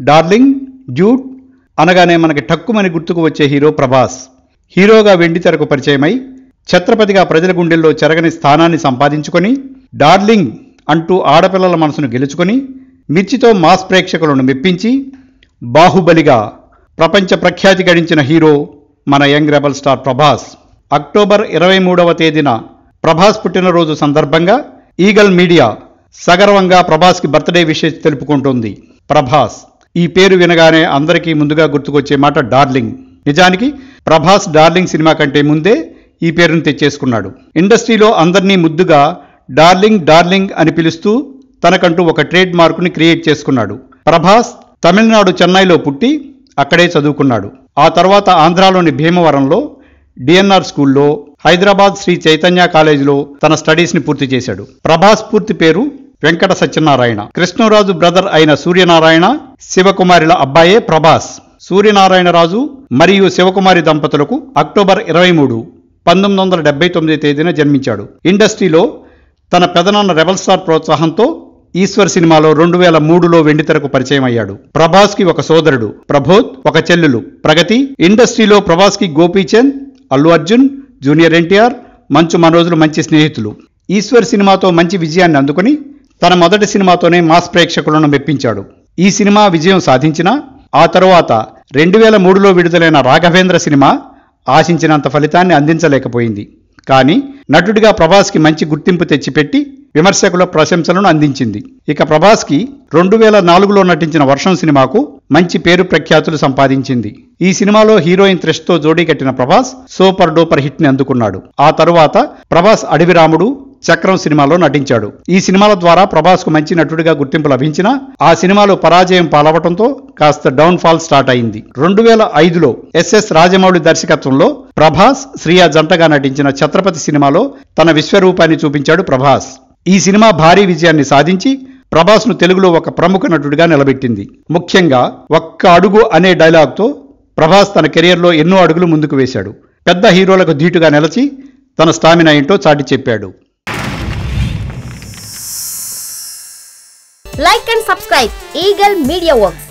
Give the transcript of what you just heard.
Darling, dude అనగానే మనకి టక్కుమని గుర్తుకు వచ్చే హీరో ప్రభాస్. హీరోగా వెండితెరకు పరిచయమై ఛత్రపతిగా ప్రజల గుండెల్లో చెరగని స్థానాన్ని సంపాదించుకొని డార్లింగ్ అంటూ ఆడపిల్లల మనసును గెలుచుకొని మిర్చితో మాస్ ప్రేక్షకులను మెప్పించి బాహుబలిగా ప్రపంచ ప్రఖ్యాతి గడించిన హీరో మన young rebel star Prabhas. October 23వ తేదీన ప్రభాస్ పుట్టినరోజు సందర్భంగా ఈగల్ మీడియా సగర్వంగా ప్రభాస్కి బర్త్డే విషెస్ తెలుపుకుంటోంది. ప్రభాస్ ఈ పేరు వినగానే అందరికీ ముందుగా గుర్తుకొచ్చే మాట డార్లింగ్. నిజానికి ప్రభాస్ డార్లింగ్ సినిమా కంటే ముందే ఈ పేరును తెచ్చేసుకున్నాడు. ఇండస్ట్రీలో అందరినీ ముద్దుగా డార్లింగ్ డార్లింగ్ అని పిలుస్తూ తనకంటూ ఒక ట్రేడ్ మార్కుని క్రియేట్ చేసుకున్నాడు. ప్రభాస్ తమిళనాడు చెన్నైలో పుట్టి అక్కడే చదువుకున్నాడు. ఆ తర్వాత ఆంధ్రాలోని భీమవరంలో డిఎన్ఆర్ స్కూల్లో, హైదరాబాద్ శ్రీ చైతన్య కాలేజీలో తన స్టడీస్ని పూర్తి చేశాడు. ప్రభాస్ పూర్తి పేరు వెంకట సత్యనారాయణ. కృష్ణరాజు బ్రదర్ అయిన సూర్యనారాయణ, శివకుమారిల అబ్బాయే ప్రభాస్. సూర్యనారాయణరాజు మరియు శివకుమారి దంపతులకు అక్టోబర్ 23, 1979 తేదీన జన్మించాడు. ఇండస్ట్రీలో తన పెదనాన్న రెబల్ స్టార్ ప్రోత్సాహంతో ఈశ్వర్ సినిమాలో 2003లో వెండితెరకు పరిచయం అయ్యాడు. ప్రభాస్కి ఒక సోదరుడు ప్రబోధ్, ఒక చెల్లెలు ప్రగతి. ఇండస్ట్రీలో ప్రభాస్కి గోపీచంద్, అల్లు అర్జున్, జూనియర్ ఎన్టీఆర్, మంచు మనోజ్లు మంచి స్నేహితులు. ఈశ్వర్ సినిమాతో మంచి విజయాన్ని అందుకుని తన మొదటి సినిమాతోనే మాస్ ప్రేక్షకులను మెప్పించాడు. ఈ సినిమా విజయం సాధించినా ఆ తరువాత 2003లో విడుదలైన రాఘవేంద్ర సినిమా ఆశించినంత ఫలితాన్ని అందించలేకపోయింది. కానీ నటుడిగా ప్రభాస్కి మంచి గుర్తింపు తెచ్చిపెట్టి విమర్శకుల ప్రశంసలను అందించింది. ఇక ప్రభాస్కి 2004లో నటించిన వర్షం సినిమాకు మంచి పేరు ప్రఖ్యాతులు సంపాదించింది. ఈ సినిమాలో హీరోయిన్ త్రిష్తో జోడీ కట్టిన ప్రభాస్ సూపర్ డూపర్ హిట్ ని అందుకున్నాడు. ఆ తరువాత ప్రభాస్ అడవి రాముడు, చక్రం సినిమాలో నటించాడు. ఈ సినిమాల ద్వారా ప్రభాస్ కు మంచి నటుడిగా గుర్తింపు లభించినా ఆ సినిమాలో పరాజయం పాలవటంతో కాస్త డౌన్ ఫాల్ స్టార్ట్ అయింది. 2005లో ఎస్ఎస్ రాజమౌళి దర్శకత్వంలో ప్రభాస్, శ్రియా జంటగా నటించిన ఛత్రపతి సినిమాలో తన విశ్వరూపాన్ని చూపించాడు ప్రభాస్. ఈ సినిమా భారీ విజయాన్ని సాధించి ప్రభాస్ను తెలుగులో ఒక ప్రముఖ నటుడిగా నిలబెట్టింది. ముఖ్యంగా ఒక్క అడుగు అనే డైలాగ్తో ప్రభాస్ తన కెరియర్లో ఎన్నో అడుగులు ముందుకు వేశాడు. పెద్ద హీరోలకు ధీటుగా నిలిచి తన స్టామినా ఏంటో చాటి చెప్పాడు. Like and subscribe Eagle Media Works.